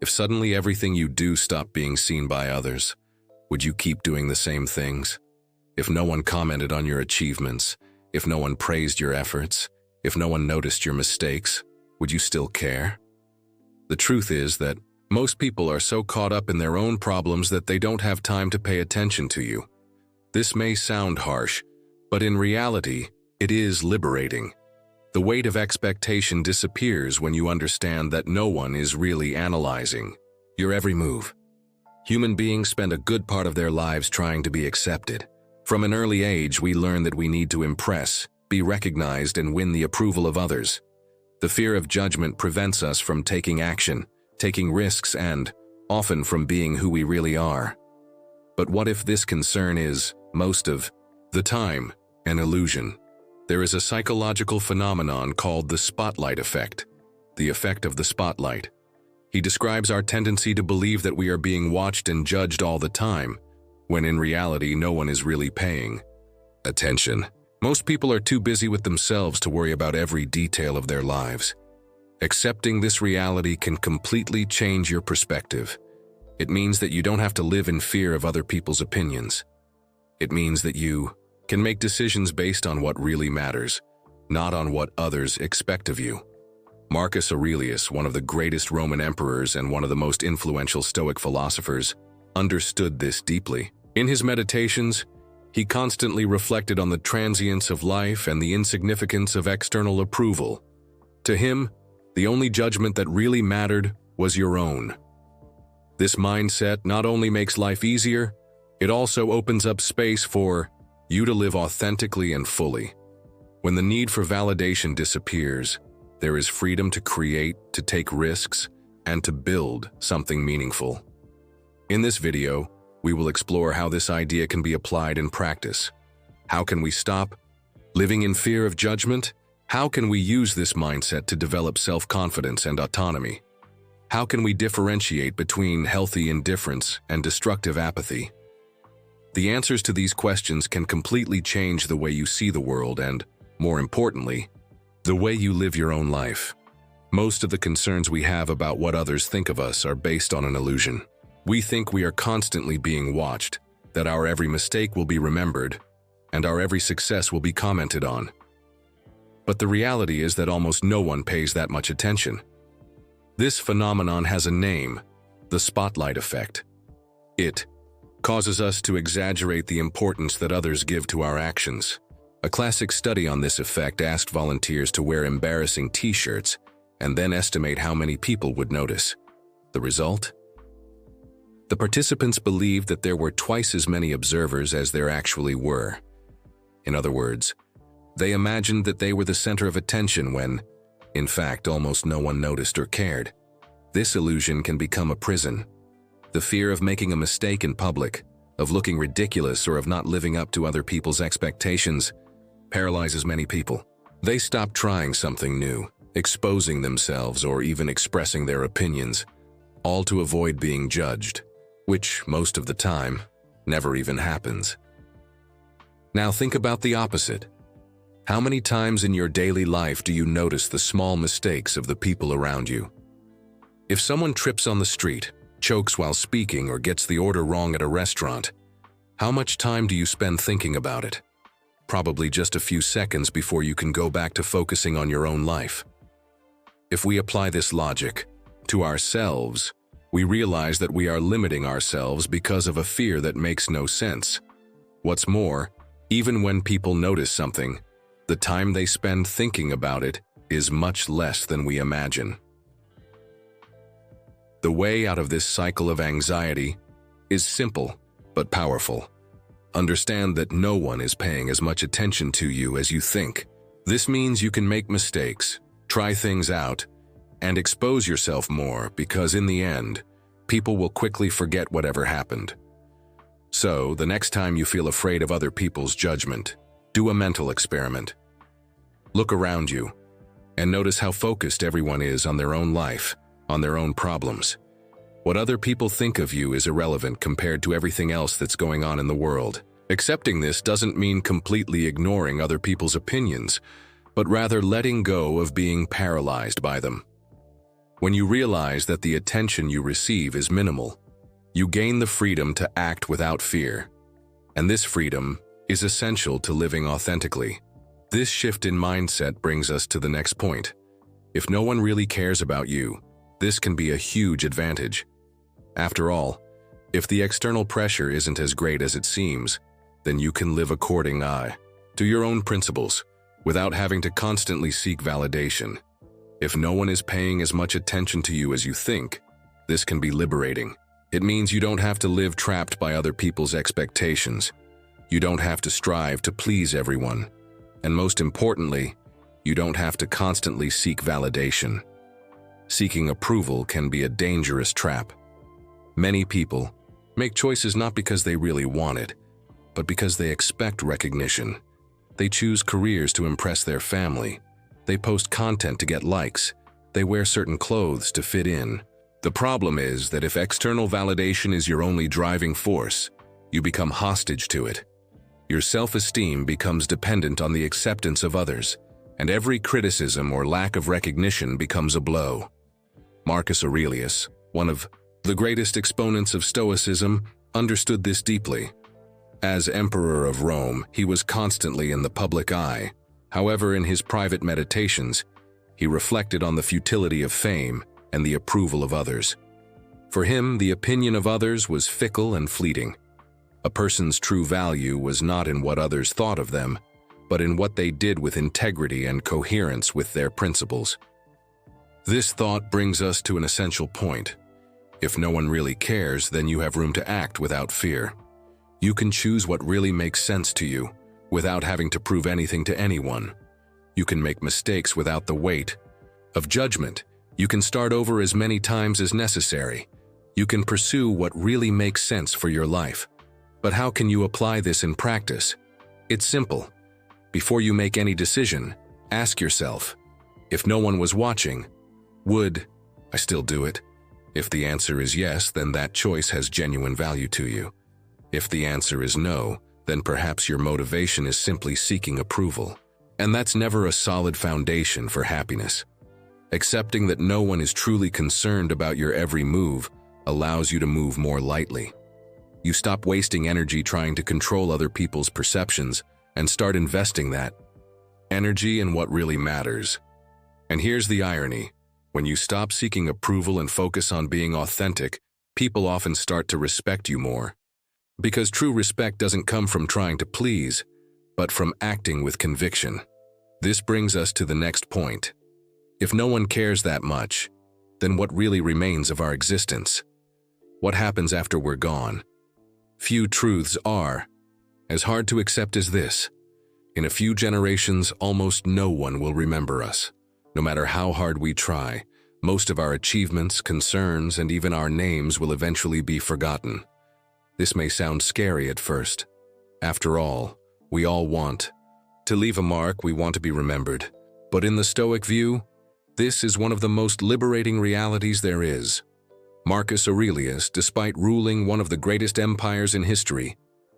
If suddenly everything you do stopped being seen by others, would you keep doing the same things? If no one commented on your achievements, if no one praised your efforts, if no one noticed your mistakes, would you still care? The truth is that most people are so caught up in their own problems that they don't have time to pay attention to you. This may sound harsh, but in reality, it is liberating. The weight of expectation disappears when you understand that no one is really analyzing your every move. Human beings spend a good part of their lives trying to be accepted. From an early age, we learn that we need to impress, be recognized, and win the approval of others. The fear of judgment prevents us from taking action, taking risks, and often from being who we really are. But what if this concern is, most of the time, an illusion? There is a psychological phenomenon called the spotlight effect, the effect of the spotlight. He describes our tendency to believe that we are being watched and judged all the time, when in reality no one is really paying attention. Most people are too busy with themselves to worry about every detail of their lives. Accepting this reality can completely change your perspective. It means that you don't have to live in fear of other people's opinions. It means that you can make decisions based on what really matters, not on what others expect of you. Marcus Aurelius, one of the greatest Roman emperors and one of the most influential Stoic philosophers, understood this deeply. In his meditations, he constantly reflected on the transience of life and the insignificance of external approval. To him, the only judgment that really mattered was your own. This mindset not only makes life easier, it also opens up space for you to live authentically and fully. When the need for validation disappears, there is freedom to create, to take risks, and to build something meaningful. In this video, we will explore how this idea can be applied in practice. How can we stop living in fear of judgment? How can we use this mindset to develop self-confidence and autonomy? How can we differentiate between healthy indifference and destructive apathy? The answers to these questions can completely change the way you see the world and, more importantly, the way you live your own life. Most of the concerns we have about what others think of us are based on an illusion. We think we are constantly being watched, that our every mistake will be remembered, and our every success will be commented on. But the reality is that almost no one pays that much attention. This phenomenon has a name: the spotlight effect. It causes us to exaggerate the importance that others give to our actions. A classic study on this effect asked volunteers to wear embarrassing t-shirts and then estimate how many people would notice. The result? The participants believed that there were twice as many observers as there actually were. In other words, they imagined that they were the center of attention when, in fact, almost no one noticed or cared. This illusion can become a prison. The fear of making a mistake in public, of looking ridiculous, or of not living up to other people's expectations paralyzes many people. They stop trying something new, exposing themselves, or even expressing their opinions, all to avoid being judged, which, most of the time, never even happens. Now think about the opposite. How many times in your daily life do you notice the small mistakes of the people around you? If someone trips on the street, chokes while speaking, or gets the order wrong at a restaurant, how much time do you spend thinking about it? Probably just a few seconds before you can go back to focusing on your own life. If we apply this logic to ourselves, we realize that we are limiting ourselves because of a fear that makes no sense. What's more, even when people notice something, the time they spend thinking about it is much less than we imagine. The way out of this cycle of anxiety is simple but powerful. Understand that no one is paying as much attention to you as you think. This means you can make mistakes, try things out, and expose yourself more because in the end, people will quickly forget whatever happened. So, the next time you feel afraid of other people's judgment, do a mental experiment. Look around you and notice how focused everyone is on their own life, on their own problems. What other people think of you is irrelevant compared to everything else that's going on in the world. Accepting this doesn't mean completely ignoring other people's opinions, but rather letting go of being paralyzed by them. When you realize that the attention you receive is minimal, you gain the freedom to act without fear. And this freedom is essential to living authentically. This shift in mindset brings us to the next point. If no one really cares about you, this can be a huge advantage. After all, if the external pressure isn't as great as it seems, then you can live according to your own principles, without having to constantly seek validation. If no one is paying as much attention to you as you think, this can be liberating. It means you don't have to live trapped by other people's expectations. You don't have to strive to please everyone. And most importantly, you don't have to constantly seek validation. Seeking approval can be a dangerous trap. Many people make choices not because they really want it, but because they expect recognition. They choose careers to impress their family. They post content to get likes. They wear certain clothes to fit in. The problem is that if external validation is your only driving force, you become hostage to it. Your self-esteem becomes dependent on the acceptance of others, and every criticism or lack of recognition becomes a blow. Marcus Aurelius, one of the greatest exponents of Stoicism, understood this deeply. As Emperor of Rome, he was constantly in the public eye. However, in his private meditations, he reflected on the futility of fame and the approval of others. For him, the opinion of others was fickle and fleeting. A person's true value was not in what others thought of them, but in what they did with integrity and coherence with their principles. This thought brings us to an essential point. If no one really cares, then you have room to act without fear. You can choose what really makes sense to you, without having to prove anything to anyone. You can make mistakes without the weight of judgment. You can start over as many times as necessary. You can pursue what really makes sense for your life. But how can you apply this in practice? It's simple. Before you make any decision, ask yourself, if no one was watching, would I still do it? If the answer is yes, then that choice has genuine value to you. If the answer is no, then perhaps your motivation is simply seeking approval. And that's never a solid foundation for happiness. Accepting that no one is truly concerned about your every move allows you to move more lightly. You stop wasting energy trying to control other people's perceptions and start investing that energy in what really matters. And here's the irony. When you stop seeking approval and focus on being authentic, people often start to respect you more. Because true respect doesn't come from trying to please, but from acting with conviction. This brings us to the next point. If no one cares that much, then what really remains of our existence? What happens after we're gone? Few truths are as hard to accept as this. In a few generations, almost no one will remember us. No matter how hard we try, most of our achievements, concerns, and even our names will eventually be forgotten. This may sound scary at first. After all, we all want to leave a mark, we want to be remembered. But in the Stoic view, this is one of the most liberating realities there is. Marcus Aurelius, despite ruling one of the greatest empires in history,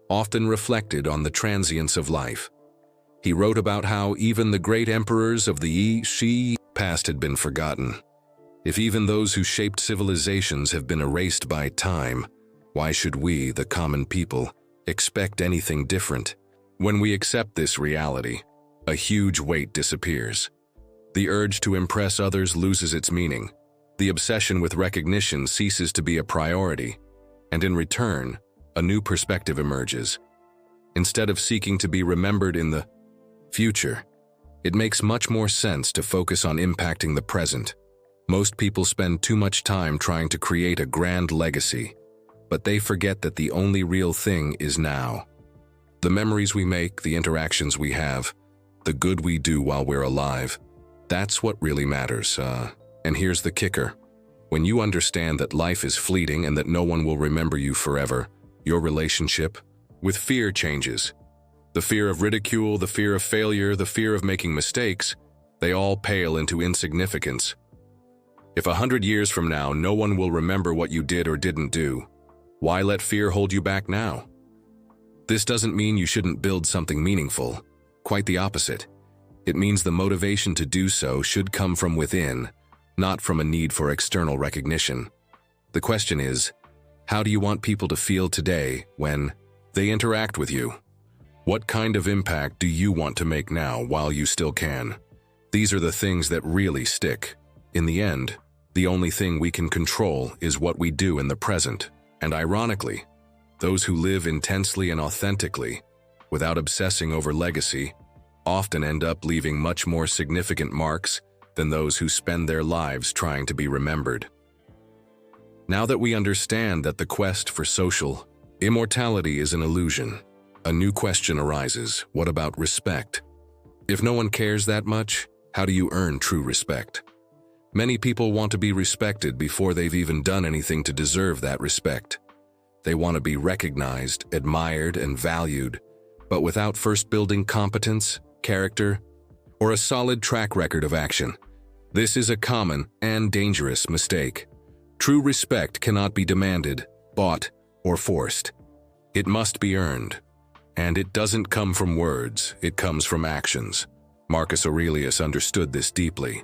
often reflected on the transience of life. He wrote about how even the great emperors of the past had been forgotten. If even those who shaped civilizations have been erased by time, why should we, the common people, expect anything different? When we accept this reality, a huge weight disappears. The urge to impress others loses its meaning. The obsession with recognition ceases to be a priority, and in return, a new perspective emerges. Instead of seeking to be remembered in the future, it makes much more sense to focus on impacting the present. Most people spend too much time trying to create a grand legacy, but they forget that the only real thing is now. The memories we make, the interactions we have, the good we do while we're alive, that's what really matters. And here's the kicker. When you understand that life is fleeting and that no one will remember you forever, your relationship with fear changes. The fear of ridicule, the fear of failure, the fear of making mistakes, they all pale into insignificance. If 100 years from now no one will remember what you did or didn't do, why let fear hold you back now? This doesn't mean you shouldn't build something meaningful. Quite the opposite. It means the motivation to do so should come from within, not from a need for external recognition. The question is, how do you want people to feel today when they interact with you? What kind of impact do you want to make now while you still can? These are the things that really stick. In the end, the only thing we can control is what we do in the present. And ironically, those who live intensely and authentically, without obsessing over legacy, often end up leaving much more significant marks than those who spend their lives trying to be remembered. Now that we understand that the quest for social immortality is an illusion, a new question arises: what about respect? If no one cares that much, how do you earn true respect? Many people want to be respected before they've even done anything to deserve that respect. They want to be recognized, admired, and valued, but without first building competence, character, or a solid track record of action. This is a common and dangerous mistake. True respect cannot be demanded, bought, or forced. It must be earned. And it doesn't come from words, it comes from actions. Marcus Aurelius understood this deeply.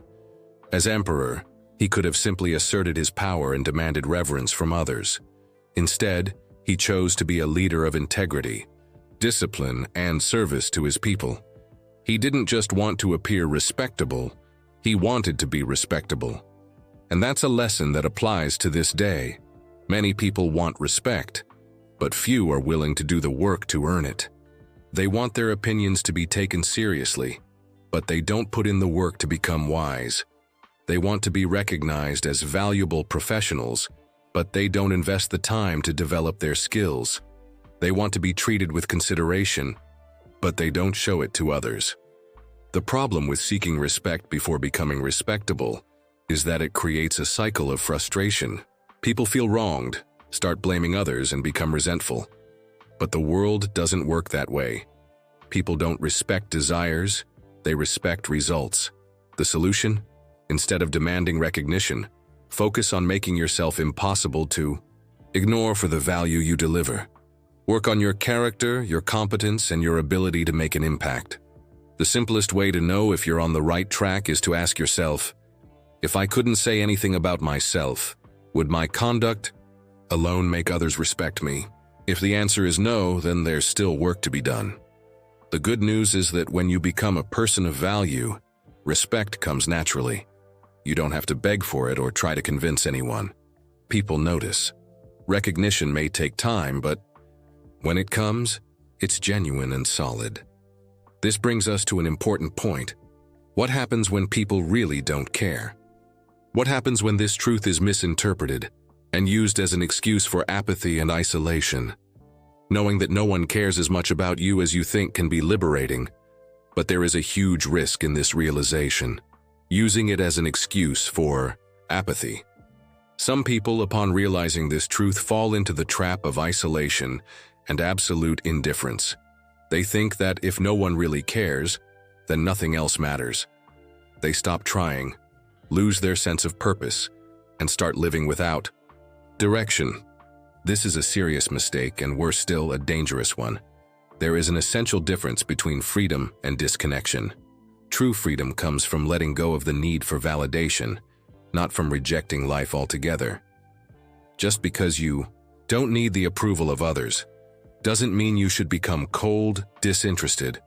As emperor, he could have simply asserted his power and demanded reverence from others. Instead, he chose to be a leader of integrity, discipline, and service to his people. He didn't just want to appear respectable, he wanted to be respectable. And that's a lesson that applies to this day. Many people want respect, but few are willing to do the work to earn it. They want their opinions to be taken seriously, but they don't put in the work to become wise. They want to be recognized as valuable professionals, but they don't invest the time to develop their skills. They want to be treated with consideration, but they don't show it to others. The problem with seeking respect before becoming respectable is that it creates a cycle of frustration. People feel wronged, start blaming others, and become resentful. But the world doesn't work that way. People don't respect desires, they respect results. The solution? Instead of demanding recognition, focus on making yourself impossible to ignore for the value you deliver. Work on your character, your competence, and your ability to make an impact. The simplest way to know if you're on the right track is to ask yourself, if I couldn't say anything about myself, would my conduct alone make others respect me? If the answer is no, then there's still work to be done. The good news is that when you become a person of value, respect comes naturally. You don't have to beg for it or try to convince anyone. People notice. Recognition may take time, but when it comes, it's genuine and solid. This brings us to an important point. What happens when people really don't care? What happens when this truth is misinterpreted and used as an excuse for apathy and isolation? Knowing that no one cares as much about you as you think can be liberating, but there is a huge risk in this realization. Using it as an excuse for apathy. Some people, upon realizing this truth, fall into the trap of isolation and absolute indifference. They think that if no one really cares, then nothing else matters. They stop trying, lose their sense of purpose, and start living without direction. This is a serious mistake, and worse still, a dangerous one. There is an essential difference between freedom and disconnection. True freedom comes from letting go of the need for validation, not from rejecting life altogether. Just because you don't need the approval of others doesn't mean you should become cold, disinterested,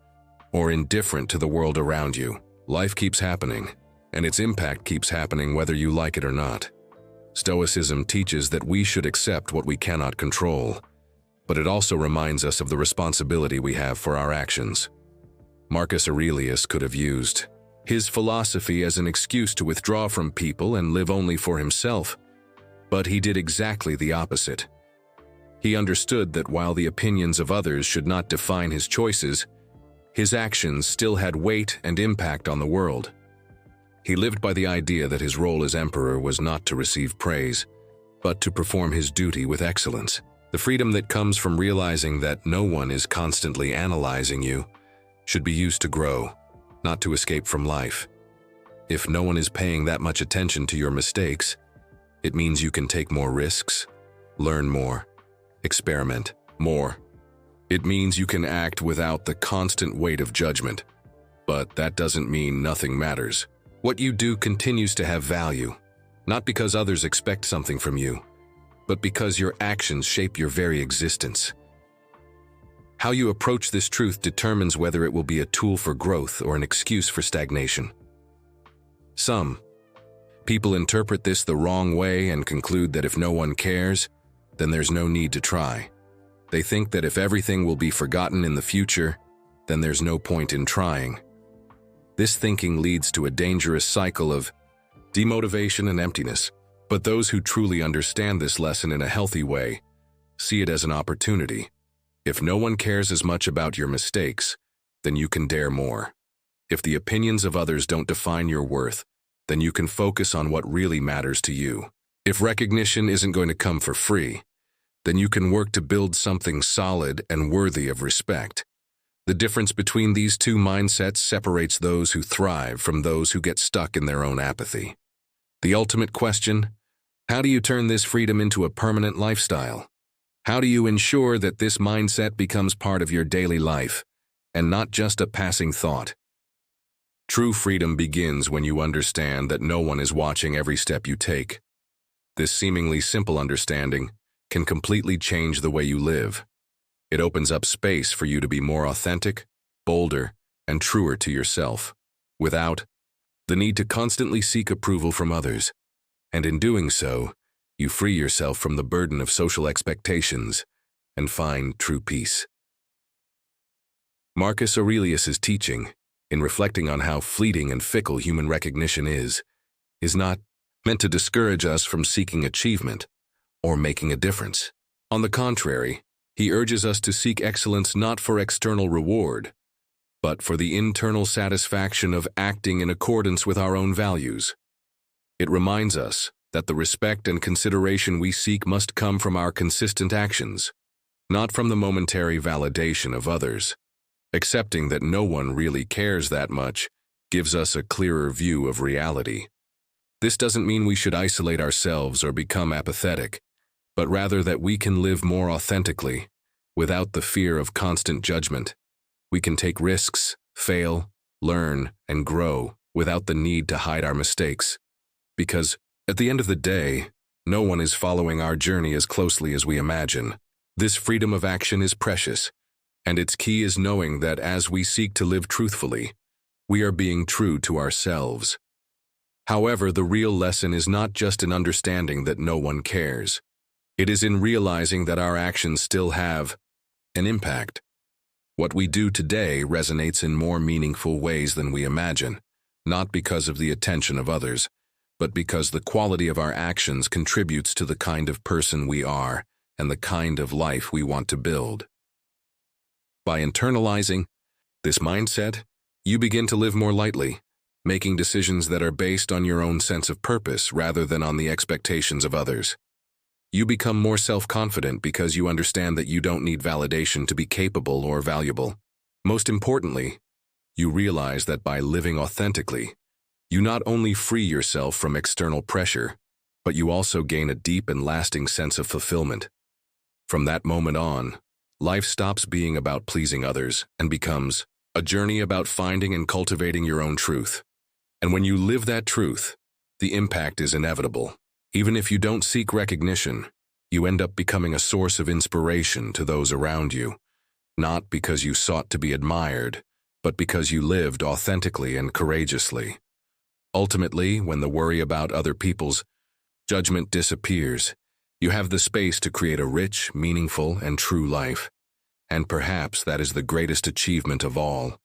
or indifferent to the world around you. Life keeps happening, and its impact keeps happening whether you like it or not. Stoicism teaches that we should accept what we cannot control, but it also reminds us of the responsibility we have for our actions. Marcus Aurelius could have used his philosophy as an excuse to withdraw from people and live only for himself, but he did exactly the opposite. He understood that while the opinions of others should not define his choices, his actions still had weight and impact on the world. He lived by the idea that his role as emperor was not to receive praise, but to perform his duty with excellence. The freedom that comes from realizing that no one is constantly analyzing you should be used to grow, not to escape from life. If no one is paying that much attention to your mistakes, it means you can take more risks, learn more, experiment more. It means you can act without the constant weight of judgment, but that doesn't mean nothing matters. What you do continues to have value, not because others expect something from you, but because your actions shape your very existence. How you approach this truth determines whether it will be a tool for growth or an excuse for stagnation. Some people interpret this the wrong way and conclude that if no one cares, then there's no need to try. They think that if everything will be forgotten in the future, then there's no point in trying. This thinking leads to a dangerous cycle of demotivation and emptiness. But those who truly understand this lesson in a healthy way see it as an opportunity. If no one cares as much about your mistakes, then you can dare more. If the opinions of others don't define your worth, then you can focus on what really matters to you. If recognition isn't going to come for free, then you can work to build something solid and worthy of respect. The difference between these two mindsets separates those who thrive from those who get stuck in their own apathy. The ultimate question: how do you turn this freedom into a permanent lifestyle? How do you ensure that this mindset becomes part of your daily life, and not just a passing thought? True freedom begins when you understand that no one is watching every step you take. This seemingly simple understanding can completely change the way you live. It opens up space for you to be more authentic, bolder, and truer to yourself, without the need to constantly seek approval from others. And in doing so, you free yourself from the burden of social expectations and find true peace. Marcus Aurelius's teaching, in reflecting on how fleeting and fickle human recognition is not meant to discourage us from seeking achievement or making a difference. On the contrary, he urges us to seek excellence not for external reward, but for the internal satisfaction of acting in accordance with our own values. It reminds us that the respect and consideration we seek must come from our consistent actions, not from the momentary validation of others. Accepting that no one really cares that much gives us a clearer view of reality. This doesn't mean we should isolate ourselves or become apathetic, but rather that we can live more authentically, without the fear of constant judgment. We can take risks, fail, learn, and grow without the need to hide our mistakes. Because, at the end of the day, no one is following our journey as closely as we imagine. This freedom of action is precious, and its key is knowing that as we seek to live truthfully, we are being true to ourselves. However, the real lesson is not just in understanding that no one cares. It is in realizing that our actions still have an impact. What we do today resonates in more meaningful ways than we imagine, not because of the attention of others, but because the quality of our actions contributes to the kind of person we are and the kind of life we want to build. By internalizing this mindset, you begin to live more lightly, making decisions that are based on your own sense of purpose rather than on the expectations of others. You become more self-confident because you understand that you don't need validation to be capable or valuable. Most importantly, you realize that by living authentically, you not only free yourself from external pressure, but you also gain a deep and lasting sense of fulfillment. From that moment on, life stops being about pleasing others and becomes a journey about finding and cultivating your own truth. And when you live that truth, the impact is inevitable. Even if you don't seek recognition, you end up becoming a source of inspiration to those around you, not because you sought to be admired, but because you lived authentically and courageously. Ultimately, when the worry about other people's judgment disappears, you have the space to create a rich, meaningful, and true life. And perhaps that is the greatest achievement of all.